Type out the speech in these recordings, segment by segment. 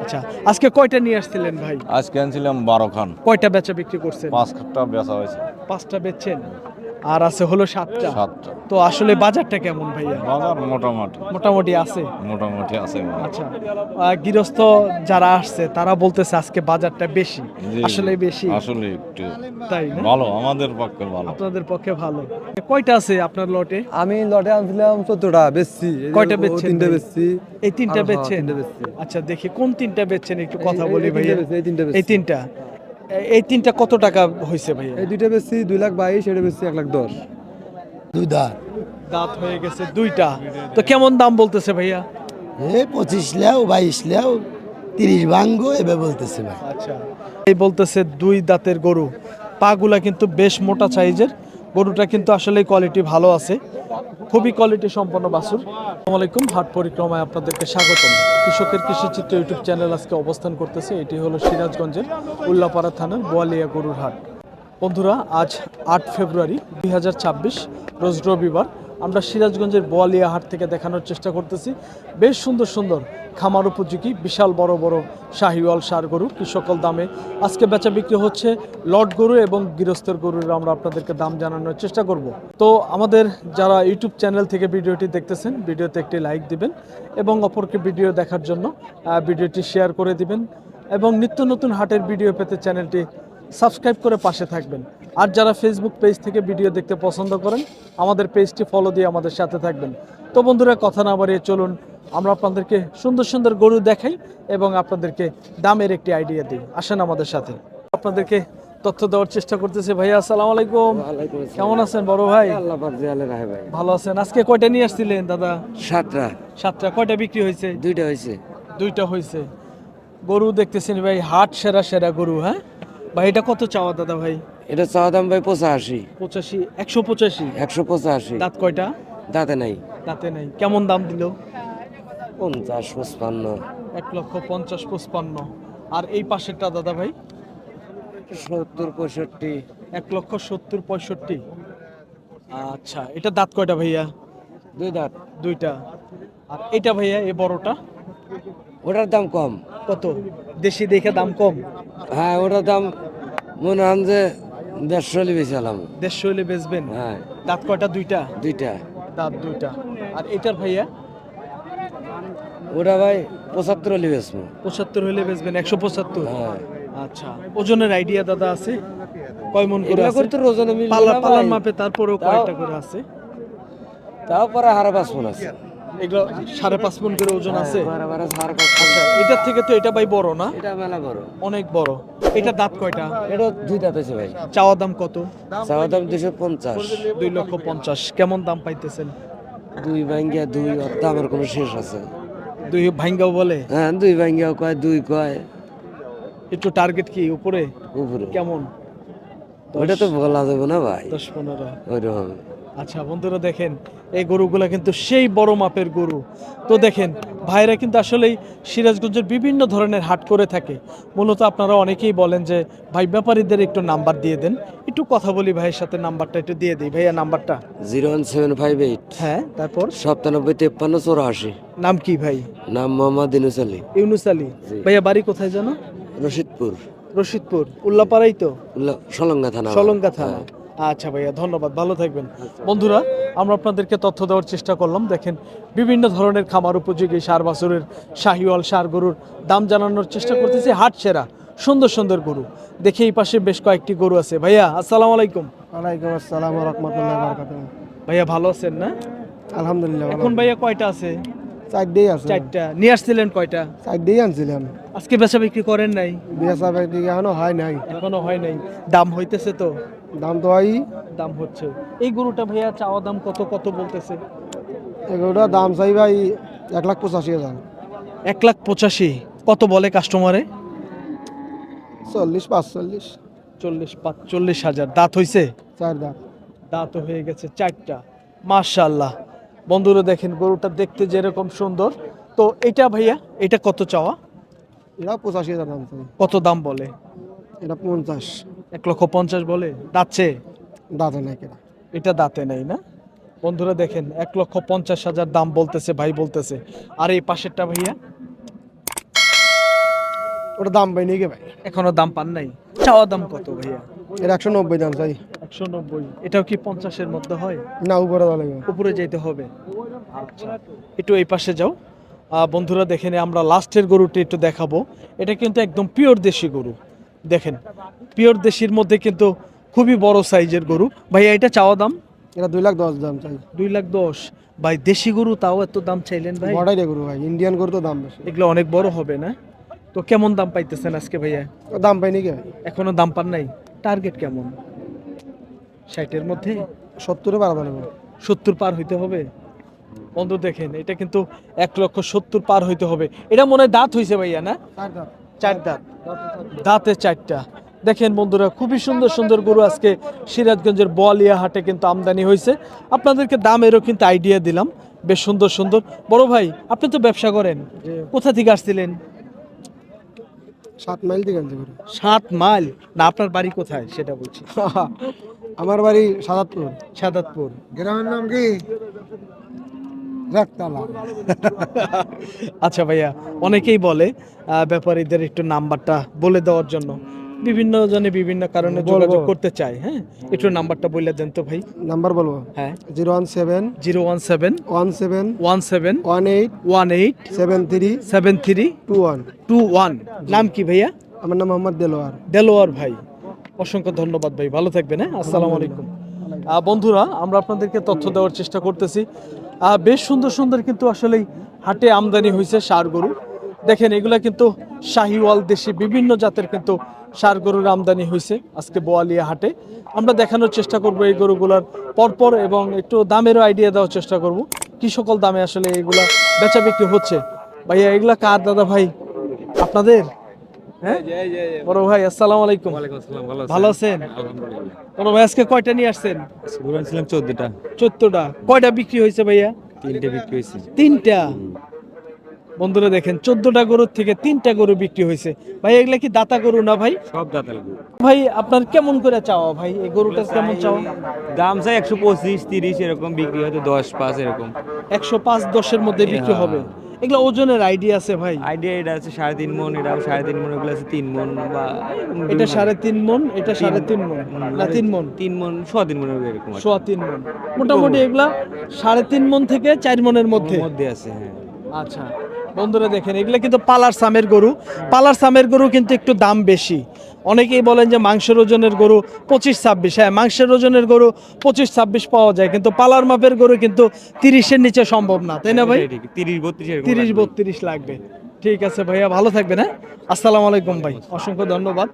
আচ্ছা, আজকে কয়টা নিয়ে আসছিলেন ভাই? আজকে আনছিলাম 12 খান, কয়টা বেচা বিক্রি করছেন? 5টা বেচা হয়েছে। 5টা বেচছেন, আর আছে হলো 7টা। 7টা তো আসলে বাজারটা কেমন ভাইয়া? বাজার মোটামুটি মোটামুটি আছে। মোটামুটি আছে। আচ্ছা, গৃহস্থ যারা আসছে তারা বলতেছে আজকে বাজারটা বেশি। জি, আসলে বেশি? আসলে একটু তাই না? ভালো, আমাদের পক্ষে ভালো। আপনাদের পক্ষে ভালো। কয়টা আছে আপনার লটে? আমি লটে আনছিলাম 14টা বেচছি। কয়টা বেচছেন 3টে ভাই? বেচছি। এই 3টা আর বেচছেন? 3টে বেচছি। আচ্ছা, দেখি কোন 3টা বেচছেন একটু কথা বলি এই ভাইয়া। তিনটে বেচছি, এই 3টে এই বেচছি। 3টা, এই 3টা কত টাকা হয়েছে ভাইয়া? এই 2টে বেচছি 2,22,000, এটা বেচছি 1,10,000। দুই দাঁত দাঁত হয়ে গেছে 2টা। তো কেমন দাম বলতেছে ভাইয়া? 25 লেও 22 লেও 30 ভাঙ্গো এভাবে বলতেছে ভাই। আচ্ছা, এই বলতেছে 2 দাঁতের গরু, পাগুলা কিন্তু বেশ মোটা সাইজের। গরুটা কিন্তু আসলে কোয়ালিটি ভালো আছে, খুবই কোয়ালিটি সম্পন্ন বাছুর। আসসালামু আলাইকুম, হাট পরিক্রমায় আপনাদেরকে স্বাগতম। কৃষকের কৃষিচিত্র ইউটিউব চ্যানেল আজকে অবস্থান করতেছে। এটি হলো সিরাজগঞ্জের উল্লাপাড়া থানার বোয়ালিয়া গরুর হাট। বন্ধুরা, আজ 8 ফেব্রুয়ারি 2026, রোজ রবিবার। আমরা সিরাজগঞ্জের বোয়ালিয়া হাট থেকে দেখানোর চেষ্টা করতেছি বেশ সুন্দর সুন্দর খামার উপযোগী বিশাল বড় বড় শাহিওয়াল ষাঁড় গরু কি সকল দামে আজকে বেচা বিক্রি হচ্ছে। লট গরু এবং গৃহস্থের গরুর আমরা আপনাদেরকে দাম জানানোর চেষ্টা করব। তো আমাদের যারা ইউটিউব চ্যানেল থেকে ভিডিওটি দেখতেছেন, ভিডিওতে একটি লাইক দিবেন এবং অপরকে ভিডিও দেখার জন্য ভিডিওটি শেয়ার করে দিবেন এবং নিত্য নতুন হাটের ভিডিও পেতে চ্যানেলটি সাবস্ক্রাইব করে পাশে থাকবেন। আর যারা ফেসবুক পেজ থেকে ভিডিও দেখতে পছন্দ করেন, আমাদের পেজটি ফলো দিয়ে আমাদের সাথে থাকবেন। তো বন্ধুরা, কথা না বাড়িয়ে চলুন আমরা আপনাদেরকে সুন্দর সুন্দর গরু দেখাই এবং আপনাদেরকে দামের একটি আইডিয়া দিই। আসেন আমাদের সাথে, আপনাদেরকে তথ্য দেওয়ার চেষ্টা করতেছি। ভাইয়া আসসালামু আলাইকুম, কেমন আছেন বড় ভাই? আল্লাহ পাক জিয়ালে রাখে ভাই। ভালো আছেন? আজকে কয়টা নিয়ে আসছিলেন দাদা? 7টা। 7টা। কয়টা বিক্রি হয়েছে? 2টা হইছে। 2টা হয়েছে। গরু দেখতেছেন ভাই, হাট সেরা সেরা গরু। হ্যাঁ ভাই, এটা কত চাওয়া দাদা ভাই? এটা চাওয়া দাম ভাই 85। 85, 185। 185। দাঁত কয়টা? দাঁতে নাই। দাঁতে নাই। কেমন দাম দিল? 50, 55, 1,50,55। আর এই পাশেরটা দাদা ভাই? 70, 65। 1,70,65। আচ্ছা, এটা দাঁত কয়টা ভাইয়া? 2 দাঁত। 2টা। আর এটা ভাইয়া, এই বড়টা ওটার দাম কম। কত? দেশি দেখে দাম কম? হ্যাঁ, ওটার দাম মনে হন যে 150 বেশি আলাম। 150 হলে বেচবেন? হ্যাঁ, দাঁত কয়টা? 2টা। 2টা। দাঁত 2টা। আর এটার ভাইয়া? ওটা ভাই 75 হলে বেচবো। 75 হলে বেচবেন? 175। হ্যাঁ। আচ্ছা, ওজনের আইডিয়া দাদা আছে? কয় মন করে এগুলা আছে? করতে ওজনে মিলবে পাল্লা না পাল্লার ভাই। মাপে তারপরেও তাও- কয়টা করে আছে? তারপরে 5.5 মণ আছে। এগুলো 5.5 মন করে ওজন আছে? বারে 5.5। আচ্ছা, এটার থেকে তো এটা ভাই বড় না? এটা মেলা বড়। অনেক বড়। এটা দাঁত কয়টা? এটা 2 দাঁত আছে ভাই। চাওয়া দাম কত? চাওয়া দাম 250। 2,50,000। কেমন দাম পাইতেছেন? 2 ভাঙ্গিয়া 2, ওর দামের কোনো শেষ আছে? 2 ভাঙ্গাও বলে? হ্যাঁ, 2 ভাঙ্গিয়া কয়, 2 কয়। একটু টার্গেট কি উপরে? উপরে। কেমন? ওটা তো বলা যাবে না ভাই। 10-15। ওইরকম। আচ্ছা বন্ধুরা, দেখেন এই গরুগুলা কিন্তু সেই বড় মাপের গরু। তো দেখেন ভাইরা কিন্তু আসলেই সিরাজগঞ্জের বিভিন্ন ধরনের হাট করে থাকে। মূলত আপনারা অনেকেই বলেন যে ভাই ব্যাপারীদের একটু নাম্বার দিয়ে দেন, একটু কথা বলি ভাইয়ের সাথে। নাম্বারটা একটু দিয়ে দিই ভাইয়া, নাম্বারটা। 01758 হ্যাঁ, তারপর 97 53 84। নাম কি ভাই? নাম মোহাম্মদ ইউনুস আলী। ইউনুস আলী। ভাইয়া বাড়ি কোথায় জানো? রশিদপুর, রশিদপুর, উল্লাপাড়াই তো? সলঙ্গা থানা। সলঙ্গা থানা। আচ্ছা ভাইয়া, ধন্যবাদ, ভালো থাকবেন। বন্ধুরা, আমরা আপনাদেরকে তথ্য দেওয়ার চেষ্টা করলাম। দেখেন বিভিন্ন ধরনের খামার উপযোগী ষাঁড় বাছুরের শাহিওয়াল ষাঁড় গরুর দাম জানানোর চেষ্টা করতেছি। হাট সেরা সুন্দর সুন্দর গরু দেখে এই পাশে বেশ কয়েকটি গরু আছে। ভাইয়া আসসালামু আলাইকুম। ওয়ালাইকুম আসসালাম ওয়া রাহমাতুল্লাহি ওয়া বারাকাতুহু। ভাইয়া ভালো আছেন না? আলহামদুলিল্লাহ ভালো। এখন ভাইয়া কয়টা আছে? 4ডেই আছে। 4টা। নিয়ে আসছিলেন কয়টা? 4ডেই আনছিলাম। আজকে বেচা বিক্রি করেন নাই? বিয়াসা ব্যক্তি এখনো হয় নাই। এখনো হয় নাই। দাম হইতেছে তো? দাম তো হয়। দাম হচ্ছে। এই গরুটা ভাইয়া চাওয়া দাম কত কত বলতেছে? এগুলোটা দাম চাই ভাই 1,85,000। 1,85,000। কত বলে কাস্টমারে? 40 45। 40-45,000। দাঁত হইছে? 4 দাম। দাঁত হয়ে গেছে 4টা। মাশাআল্লাহ। বন্ধুরা দেখেন গরুটা দেখতে যেরকম সুন্দর। তো এটা ভাইয়া, এটা কত চাওয়া? এটা 85,000 দাম চাই। কত দাম বলে? এটা 50। 1,50,000 বলে? দাঁতছে? দাঁতে নাই কেনা। এটা দাঁতে নাই না? বন্ধুরা দেখেন 1,50,000 দাম বলতেছে ভাই, বলতেছে। আর এই পাশেরটা ভাইয়া? ওটা দাম পাই নাকি ভাই? এখনো দাম পান নাই? চাওয়া দাম কত ভাইয়া? এটা 190 দাম চাই। 190। এটাও কি 50-এর মধ্যে হয়? না, উপরে দেওয়া লাগবে। উপরে যেতে হবে। আচ্ছা, একটু এই পাশে যাও। বন্ধুরা দেখেন, আমরা লাস্টের গরুটি একটু দেখাবো। এটা কিন্তু একদম পিওর দেশি গরু। দেখেন, পিওর দেশির মধ্যে কিন্তু খুবই বড় সাইজের গরু। ভাইয়া এটা চাওয়া দাম? এটা 2,10,000 দাম চাই। 2,10,000। ভাই দেশি গরু তাও এত দাম চাইলেন ভাই? বড়াই গরু ভাই, ইন্ডিয়ান গরু তো দাম বেশি। এগুলো অনেক বড় হবে না? তো কেমন দাম পাইতেছেন আজকে ভাইয়া? ও দাম পাই নাকি ভাই? এখনো দাম পান নাই? টার্গেট কেমন? 60-এর মধ্যে? 70-এ বাড়াতে লাগবে। 70 পার হইতে হবে? বন্ধু দেখেন, এটা কিন্তু 1,70,000 পার হইতে হবে। এটা মনে হয় দাঁত হইছে ভাইয়া, না? 4 দাঁত। দাঁতে 4টা। দেখেন বন্ধুরা, খুবই সুন্দর সুন্দর গরু আজকে সিরাজগঞ্জের বোয়ালিয়া হাটে কিন্তু আমদানি হয়েছে। আপনাদেরকে দামেরও কিন্তু আইডিয়া দিলাম, বেশ সুন্দর সুন্দর। বড় ভাই, আপনি তো ব্যবসা করেন, কোথা থেকে আসছিলেন? 7 মাইল থেকে আনতে পারি। 7 মাইল? না, আপনার বাড়ি কোথায় সেটা বলছি। আমার বাড়ি সাদাতপুর। সাদাতপুর। গ্রামের নাম কি? রাকতলা। আচ্ছা ভাইয়া, অনেকেই বলে ব্যাপারীদের একটু নাম্বারটা বলে দেওয়ার জন্য। বিভিন্ন জনে বিভিন্ন কারণে যোগাযোগ করতে চায়। হ্যাঁ, একটু নাম্বারটা বলে দেন তো ভাই। নাম্বার বলবো? হ্যাঁ, 017 017 17 17 18 18 73 73 21। 21। নাম কি ভাইয়া? আমার নাম মোহাম্মদ দেলোয়ার। দেলোয়ার ভাই, অসংখ্য ধন্যবাদ ভাই, ভালো থাকবেন। হ্যাঁ, আসসালামু আলাইকুম। বন্ধুরা, আমরা আপনাদেরকে তথ্য দেওয়ার চেষ্টা করতেছি। বেশ সুন্দর সুন্দর কিন্তু আসলেই হাটে আমদানি হয়েছে ষাঁড় গরু। দেখেন, এগুলা কিন্তু শাহিওয়াল দেশি বিভিন্ন জাতের কিন্তু ষাঁড় গরুর আমদানি হয়েছে আজকে বোয়ালিয়া হাটে। আমরা দেখানোর চেষ্টা করব এই গরুগুলার পরপর, এবং একটু দামেরও আইডিয়া দেওয়ার চেষ্টা করব কি সকল দামে আসলে এগুলা বেচা বিক্রি হচ্ছে। ভাইয়া, এগুলা কার দাদা ভাই? আপনাদের? হ্যাঁ বড় ভাই, আসসালামু আলাইকুম। ভালো আছেন? বড় ভাই, আজকে কয়টা নিয়ে আসছেন? 14টা। 14টা। কয়টা বিক্রি হয়েছে ভাইয়া? 3টে বিক্রি হয়েছে। 3টা। বন্ধুরা দেখেন, 14টা গরুর থেকে 3টা গরু বিক্রি হয়েছে। ভাই, এগুলা কি দাতা গরু না ভাই? সব দাঁতের গরু। ভাই, আপনার কেমন করে চাওয়া ভাই? এই গরুটা কেমন চাওয়া? দাম চাই 125, 30 এরকম, বিক্রি হয়তো 10, 5 এরকম। 105-10-এর মধ্যে বিক্রি হবে। এগুলা ওজনের আইডিয়া আছে ভাই? আইডিয়া এটা আছে 3.5 মণ, এটাও 3.5 মণ, এগুলো আছে 3 মণ বা এটা 3.5 মণ, এটা 3.5 মণ না 3 মণ? 3 মণ, 3.5 মণ এরকম আছে। 3.5 মণ। মোটামুটি এগুলা 3.5 মণ থেকে 4 মণের মধ্যে মধ্যে আছে। হ্যাঁ, আচ্ছা বন্ধুরা দেখেন, এগুলা কিন্তু পালার সামের গরু। পালার সামের গরু কিন্তু একটু দাম বেশি। অনেকেই বলেন যে মাংসের ওজনের গরু 25-26। হ্যাঁ, মাংসের ওজনের গরু 25-26 পাওয়া যায়, কিন্তু পালার মাপের গরু কিন্তু 30-এর নিচে সম্ভব না, তাই না ভাই? 30-32 এরকম। 30-32 লাগবে। ঠিক আছে ভাইয়া, ভালো থাকবেন। হ্যাঁ, আসসালামু আলাইকুম ভাই, অসংখ্য ধন্যবাদ।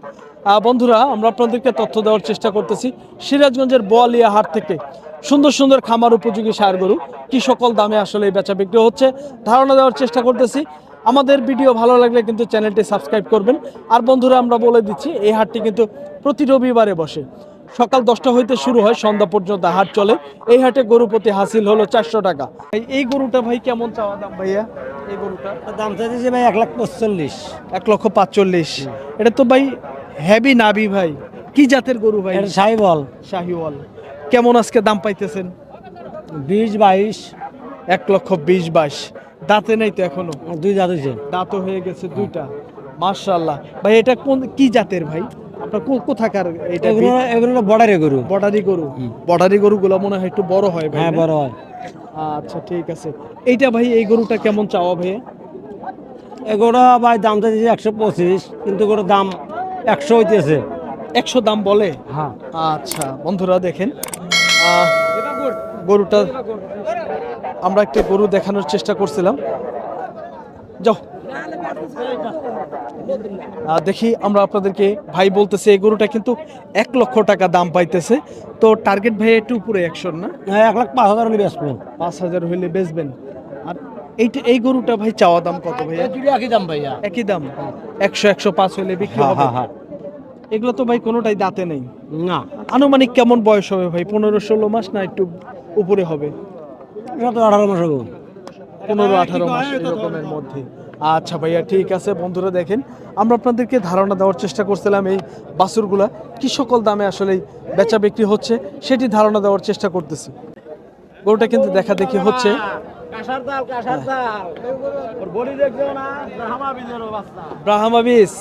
বন্ধুরা, আমরা আপনাদেরকে তথ্য দেওয়ার চেষ্টা করতেছি সিরাজগঞ্জের বোয়ালিয়া হাট থেকে সুন্দর সুন্দর খামার উপযোগী ষাঁড় গরু কি সকল দামে আসলে এই বেচা বিক্রি হচ্ছে ধারণা দেওয়ার চেষ্টা করতেছি। আমাদের ভিডিও ভালো লাগলে কিন্তু চ্যানেলটি সাবস্ক্রাইব করবেন। আর বন্ধুরা, আমরা বলে দিচ্ছি, এই হাটটি কিন্তু প্রতি রবিবারে বসে। সকাল 10টা হইতে শুরু হয়, সন্ধ্যা পর্যন্ত হাট চলে। এই হাটে গরু প্রতি হাসিল হলো 400 টাকা। এই গরুটা ভাই কেমন চাওয়া দাম ভাইয়া? এই গরুটা দাম চাইছে ভাই 1,45,000। 1,45,000। এটা তো ভাই হেভি নাবি ভাই। কি জাতের গরু ভাই? এটা সাইবল। শাহিওয়াল। কেমন আজকে দাম পাইতেছেন? 20-22। 1,20,000-22। দাঁতে নাই তো এখনো? 2 দাঁত হইছে। দাঁতও হয়ে গেছে 2টা। মাশাআল্লাহ। ভাই, এটা কোন কি জাতের ভাই? আপনার কোথাকার এটা? এগুলো বর্ডারে গরু। বর্ডারি গরু। বর্ডারি গরুগুলো মনে হয় একটু বড় হয় ভাই। হ্যাঁ, বড় হয়। আচ্ছা, ঠিক আছে। এইটা ভাই, এই গরুটা কেমন চাওয়া ভাইয়া? এগুলো ভাই দাম চাইছে 125, কিন্তু এগুলো দাম 100 হইতেছে। 100 দাম বলে? হ্যাঁ। আচ্ছা বন্ধুরা দেখেন, গরুটা আমরা একটা গরু দেখানোর চেষ্টা করছিলাম। যাও দেখি আমরা আপনাদেরকে। ভাই বলতেছে এই গরুটা কিন্তু 1 লক্ষ টাকা দাম পাইতেছে। তো টার্গেট ভাই একটু উপরে 100 না? 1,05,000 হলে বেচবো। 5,000 হইলে বেচবেন। আর এই গরুটা ভাই চাওয়া দাম কত ভাইয়া? একই দাম ভাইয়া। একই দাম? 100-105 হইলে বিক্রি হবে। এগুলো তো ভাই কোনোটাই দাঁতে নেই। না। আনুমানিক কেমন বয়স হবে ভাই? 15-16 মাস না একটু উপরে হবে? 17-18 মাস হবে। 15-18 মাস এরকমের মধ্যে। আচ্ছা ভাইয়া, ঠিক আছে। বন্ধুরা দেখেন, আমরা আপনাদেরকে ধারণা দেওয়ার চেষ্টা করছিলাম এই বাছুরগুলা কি সকল দামে আসলে বেচা বিক্রি হচ্ছে সেটি ধারণা দেওয়ার চেষ্টা করতেছি। গরুটা কিন্তু দেখা দেখি হচ্ছে। ব্রাহ্মা বীজ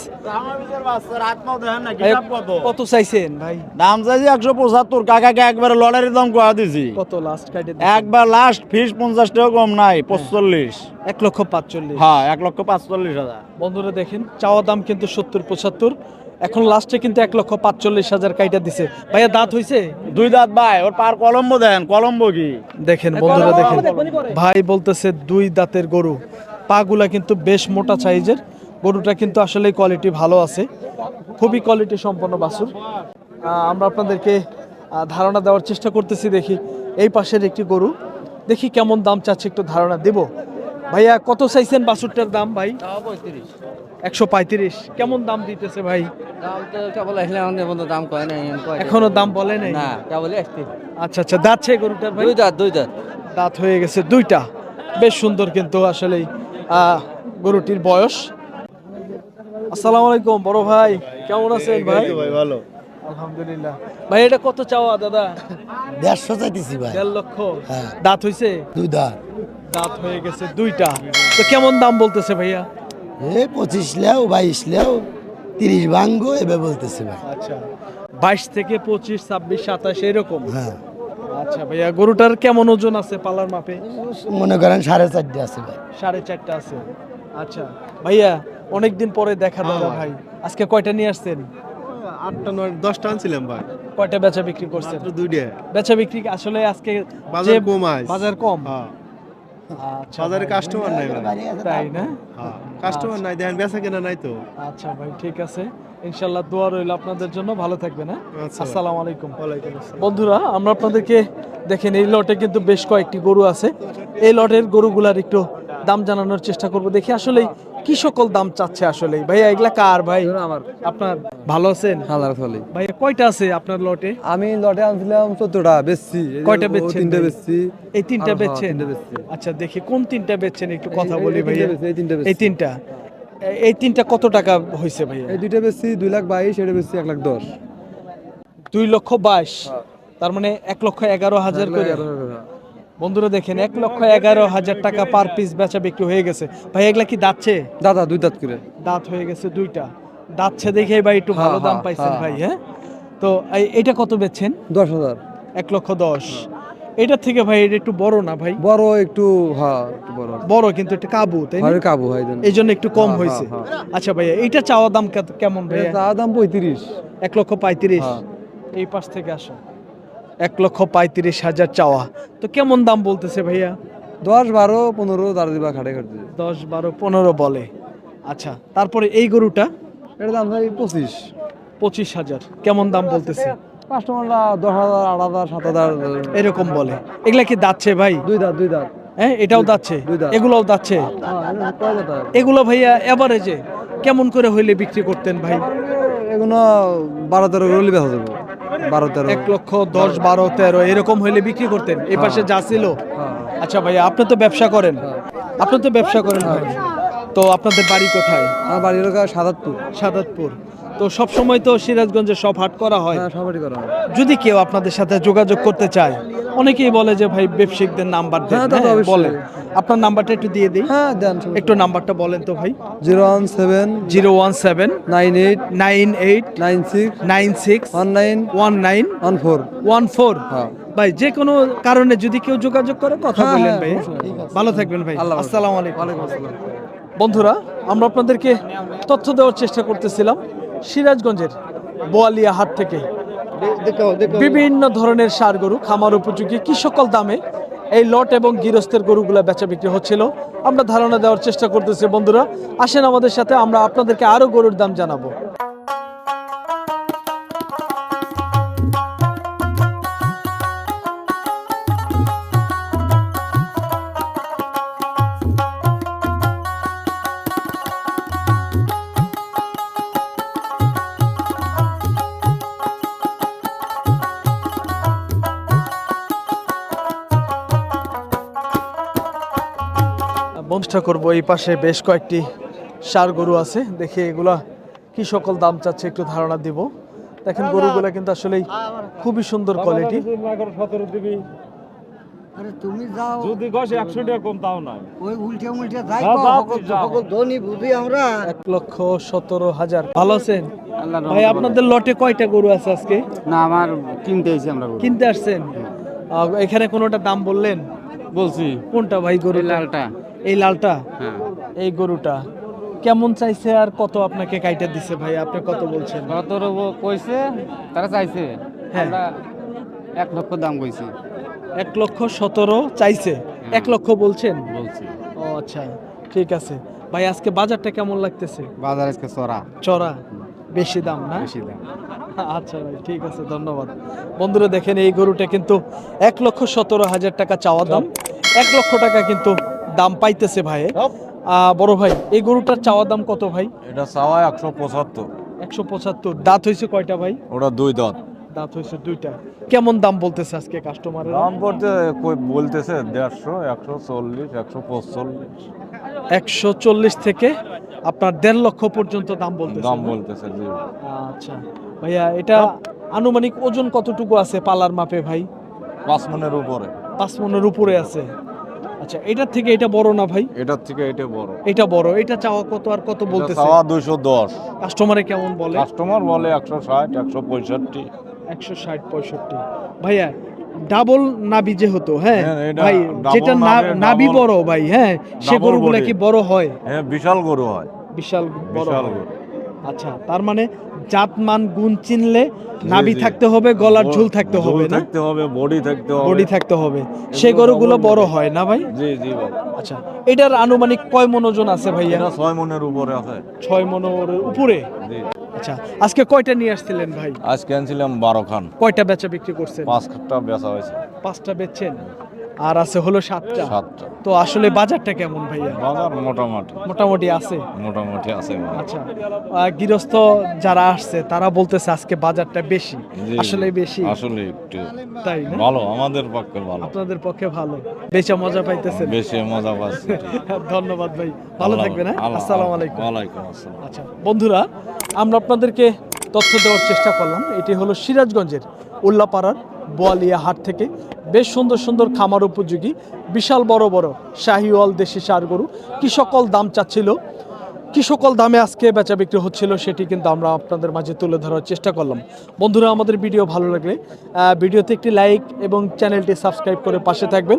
কত চাইছেন ভাই? দাম চাইছি 175, কাকাকে একবারে লটারির দাম কোয়া দিছি। কত লাস্ট কাটে? একবার লাস্ট ফিস 50 টাকা কম নাই, 45। 1,45,000। হ্যাঁ, 1,45,000। বন্ধুরা দেখেন, চাওয়া দাম কিন্তু 70-75, এখন লাস্টে কিন্তু 1,45,000 কাইটা দিছে। ভাইয়া দাঁত হইছে? 2 দাঁত ভাই, ওর পার কলম্বো দেন, কলম্বো কি দেখেন বন্ধুরা দেখেন, ভাই বলতেছে 2 দাঁতের গরু, পাগুলা কিন্তু বেশ মোটা সাইজের। গরুটা কিন্তু আসলে কোয়ালিটি ভালো আছে, খুবই কোয়ালিটি সম্পন্ন বাছুর। আমরা আপনাদেরকে ধারণা দেওয়ার চেষ্টা করতেছি। দেখি এই পাশের একটি গরু, দেখি কেমন দাম চাচ্ছে, একটু ধারণা দেব। ভাইয়া কত চাইছেন বাছুরটার দাম ভাই? 135। কেমন দাম দিতেছে ভাই? এখনো দাম বলে নাই? আচ্ছা আচ্ছা, দাঁতছে গরুটার ভাই? 2 দাঁত 2 দাঁত। দাঁত হয়ে গেছে 2টা, বেশ সুন্দর কিন্তু আসলেই গরুটির বয়স। আসসালামু আলাইকুম বড় ভাই, কেমন আছেন ভাই? ভাই ভালো। আলহামদুলিল্লাহ। ভাই এটা কত চাওয়া দাদা? 150 চাইতেছি ভাই। 1.5 লক্ষ। হ্যাঁ। দাঁত হইছে? 2 দাঁত। দাঁত হয়ে গেছে 2টা। তো কেমন দাম বলতেছে ভাইয়া? 25 লেও 22 লেও 30 ভাঙ্গো এবে বলতেছে ভাই। আচ্ছা, 22 থেকে 25, 26, 27 এরকম। হ্যাঁ, আচ্ছা ভাইয়া, গরুটার কেমন ওজন আছে পালার মাপে? মনে করেন 4.5 আছে ভাই। 4.5 আছে। আচ্ছা ভাইয়া, অনেকদিন পরে দেখা দাদা ভাই, আজকে কয়টা নিয়ে আসছেন? 8টা 9 10টা আনছিলাম ভাই, কয়টা বেচা বিক্রি করছেন? মাত্র 2টা। বেচা বিক্রি আসলে আজকে বাজার যে কম আইছে। বাজার কম। হ্যাঁ, আচ্ছা বাজারে কাস্টমার নাই ভাই। তাই না? হ্যাঁ, কাস্টমার নাই, দেখেন বেচা কেনা নাই তো। আচ্ছা ভাই, ঠিক আছে, ইনশাল্লাহ দোয়া রইল আপনাদের জন্য, ভালো থাকবেন। হ্যাঁ, আচ্ছা ভাই। আসসালামু আলাইকুম। ওয়ালাইকুম আসসালাম। বন্ধুরা, আমরা আপনাদেরকে দেখেন এই লটে কিন্তু বেশ কয়েকটি গরু আছে। এই লটের গরুগুলার একটু দাম জানানোর চেষ্টা করব, দেখি আসলে কি সকল দাম চাচ্ছে আসলে। ভাইয়া এগুলা কার ভাই? আমার আপনার? ভালো আছেন হালার ফলে। ভাইয়া? কয়টা আছে আপনার লটে? আমি লটে আনছিলাম 14টা, বেচছি। কয়টা বেচছেন? 3টে ভাই? বেচছি। এই 3টা আর বেচছেন? 3টে বেচছি। আচ্ছা, দেখি কোন 3টা বেচছেন একটু কথা বলি এই ভাইয়া। 3টে বেচছি। এই 3টা, এই 3টা কত টাকা হয়েছে ভাইয়া? এই 2টা বেচছি 2,22,000, এটা বেচছি 1,10,000। 2,22,000, তার মানে 1,11,000 করে। বন্ধুরা দেখেন, 1,11,000 টাকা পার পিস বেচা বিক্রি হয়ে গেছে। ভাই এগুলা কি দাঁতছে? দাদা 2 দাঁত করে। দাঁত হয়ে গেছে 2টা, দাঁতছে দেখে ভাই একটু ভালো দাম পাইছেন ভাই। হ্যাঁ, তো এটা কত বেচছেন? 10,000। 1,10,000। এটার থেকে ভাই এটা একটু বড় না ভাই? বড় একটু, হ্যাঁ একটু বড়। বড় কিন্তু একটু কাবু, তাই না? আরে কাবু হয় দেন। এই জন্য একটু কম হ্যাঁ, হয়েছে। হ্যাঁ, আচ্ছা ভাইয়া, এইটা চাওয়া দাম কেমন ভাইয়া? চা দাম 35। 1,35,000। হ্যাঁ। এই পাশ থেকে আসো, 1,35,000 চাওয়া। তো কেমন দাম বলতেছে ভাইয়া? 10, 12, 15 দাঁড় দিবা খাটে খাটে। 10, 12, 15 বলে। আচ্ছা, তারপরে এই গরুটা? এর দাম ভাই 25। 25,000। কেমন দাম বলতেছে? কাস্টমাররা 10,000, 8,000, 7,000 এরকম বলে। এগুলা কি দাচ্ছে ভাই? 2 দাঁত 2 দাঁত। হ্যাঁ, এটাও দাচ্ছে, 2 দাঁত। এগুলোও দাচ্ছে। হ্যাঁ, কয় দাঁত? এগুলো ভাইয়া এভারেজে কেমন করে হইলে বিক্রি করতেন ভাই? এগুলো 12-13 রলি বেচা যাবে। 12-13। 1,10,000, 12, 13 এরকম হইলে বিক্রি করতেন। এই পাশে যা ছিল। আচ্ছা ভাইয়া, আপনি তো ব্যবসা করেন, আপনি তো ব্যবসা করেন ভাই, তো আপনাদের বাড়ি কোথায়? আমার বাড়ির লোক 77। সাদাতপুর। তো সব সময় তো সিরাজগঞ্জে সব হাট করা হয়। হ্যাঁ, সবারই করা হয়। যদি কেউ আপনাদের সাথে যোগাযোগ করতে চায়, অনেকেই বলে যে ভাই ব্যবসায়িকদের নাম্বার দেন। হ্যাঁ, তা তো হ্যাঁ, অবশ্যই। বলেন। আপনার নাম্বারটা একটু দিয়ে দিই। হ্যাঁ, দেন। একটু নাম্বারটা বলেন তো ভাই। 017 017 98 98 96 96 19 19 14। 14। হ্যাঁ। ভাই যে কোনো কারণে যদি কেউ যোগাযোগ করে কথা হ্যাঁ, বললেন হ্যাঁ, ভাই। অবশ্যই। ভালো থাকবেন ভাই। আল্লাহ হাফেজ। আসসালামু আলাইকুম। ওয়ালাইকুম আসসালাম। বন্ধুরা, আমরা আপনাদেরকে তথ্য দেওয়ার চেষ্টা করতেছিলাম সিরাজগঞ্জের বোয়ালিয়া হাট থেকে বিভিন্ন ধরনের ষাঁড় গরু খামার উপযোগী কি সকল দামে এই লট এবং গৃহস্থের গরুগুলা বেচা বিক্রি হচ্ছিল আমরা ধারণা দেওয়ার চেষ্টা করতেছি। বন্ধুরা আসেন আমাদের সাথে, আমরা আপনাদেরকে আরো গরুর দাম জানাবো। বন্ধুটা করবো, এই পাশে বেশ কয়েকটি ষাঁড় গরু আছে, দেখি এগুলা কি সকল দাম চাচ্ছে একটু ধারণা দিব। দেখেন গরুগুলা কিন্তু আসলে খুবই সুন্দর কোয়ালিটি। আরে তুমি যাও যদি কষ 100 টাকা কম তাও নাই ওই উল্টে মুল্টে যাই যাও, যাও, সকল যাও। সকল ধনী বুঝি আমরা 1,17,000 ভালো আছেন ভাই? আপনাদের লটে কয়টা গরু আছে আজকে? না আমার কিনতে এসেছি আমরা কিনতে আসছেন? এখানে কোনোটা দাম বললেন? বলছি কোনটা ভাই গরু? লালটা। এই লালটা, হ্যাঁ এই গরুটা কেমন চাইছে আর কত আপনাকে কাইটা দিছে ভাই? আপনি কত বলছেন? কত কইছে তারা চাইছে হ্যাঁ। আমরা 1 লক্ষ দাম কইছি 1,17,000 চাইছে, 1 লক্ষ বলছেন? বলছি ও আচ্ছা, ঠিক আছে ভাই। আজকে বাজারটা কেমন লাগতেছে? বাজার আজকে চড়া চড়া, বেশি দাম না? বেশি দাম আচ্ছা ভাই, ঠিক আছে, ধন্যবাদ। বন্ধুরা দেখেন, এই গরুটা কিন্তু 1,17,000 টাকা চাওয়া দাম, 1 লক্ষ টাকা কিন্তু দাম পাইতেছে ভাই। বড় ভাই, এই গরুটার চাওয়া দাম কত ভাই? এটা চাওয়া 175। 175। দাঁত হয়েছে কয়টা ভাই? ওটা 2 দাঁত। দাঁত হয়েছে 2টা। কেমন দাম বলতেছে আজকে কাস্টমারের? দাম পড়তে কই বলতেছে 150, 140, 145 140 থেকে আপনার 1.5 লক্ষ পর্যন্ত দাম বলতেছে। দাম বলতেছে জি। আচ্ছা ভাইয়া, এটা আনুমানিক ওজন কতটুকু আছে পালার মাপে ভাই? 5 মনের উপরে। 5 মনের উপরে আছে। আচ্ছা, এটার থেকে এটা বড় না ভাই? এটার থেকে এটা বড়। এটা বড়। এটা চাওয়া কত আর কত এটা বলতেছে? চাওয়া 210। কাস্টমারে কেমন বলে? কাস্টমার বলে 160, 165। 160, 65। ভাইয়া ডাবল নাবি যেহেতু, হ্যাঁ হ্যাঁ, এটা ভাই, double যেটা নাভি, নাবি double- বড় ভাই, হ্যাঁ সে double গরুগুলা body। কি বড় হয়? হ্যাঁ, বিশাল গরু হয়। বিশাল বড় বিশাল হয়। গরু। আচ্ছা, তার মানে জাতমান গুণ চিনলে জি, নাবি জি। থাকতে হবে, গলার ঝুল থাকতে হবে ঝুল না? থাকতে হবে, বডি থাকতে হবে। বডি থাকতে হবে, সেই গরুগুলো বড় হয় না ভাই? জি জি ভাই। আচ্ছা, এটার আনুমানিক কয় মন ওজন আছে ভাইয়া? এটা 6 মনের উপরে আছে। 6 মনের উপরে। জি। আচ্ছা, আজকে কয়টা নিয়ে আসছিলেন ভাই? আজকে আনছিলাম 12 খান। কয়টা বেচা বিক্রি করছেন? 5টা বেচা হয়েছে। 5টা বেচছেন, আর আছে হলো 7টা। 7টা। তো আসলে বাজারটা কেমন ভাইয়া? বাজার মোটামুটি মোটামুটি আছে। মোটামুটি আছে বাজার। আচ্ছা, গৃহস্থ যারা আসছে তারা বলতেছে আজকে বাজারটা বেশি। জি, আসলে বেশি? আসলে একটু তাই না? ভালো, আমাদের পক্ষে ভালো। আপনাদের পক্ষে ভালো, বেচা মজা পাইতেছেন? বেশি মজা পাচ্ছি। ধন্যবাদ ভাই, ভালো থাকবেন। হ্যাঁ, আসসালামু আলাইকুম। ওয়ালাইকুম আসসালাম। আচ্ছা বন্ধুরা, আমরা আপনাদেরকে তথ্য দেওয়ার চেষ্টা করলাম। এটি হলো সিরাজগঞ্জের উল্লাপাড়ার বোয়ালিয়া হাট থেকে বেশ সুন্দর সুন্দর খামার উপযোগী বিশাল বড় বড় শাহিওয়াল দেশি ষাঁড় গরু কি সকল দাম চাচ্ছিল, কি সকল দামে আজকে বেচা বিক্রি হচ্ছিল, সেটি কিন্তু আমরা আপনাদের মাঝে তুলে ধরার চেষ্টা করলাম। বন্ধুরা, আমাদের ভিডিও ভালো লাগলে ভিডিওতে একটি লাইক এবং চ্যানেলটি সাবস্ক্রাইব করে পাশে থাকবেন।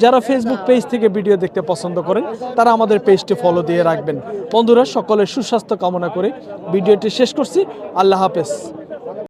যারা ফেসবুক পেজ থেকে ভিডিও দেখতে পছন্দ করেন তারা আমাদের পেজটি ফলো দিয়ে রাখবেন। বন্ধুরা, সকলের সুস্বাস্থ্য কামনা করে ভিডিওটি শেষ করছি। আল্লাহ হাফেজ।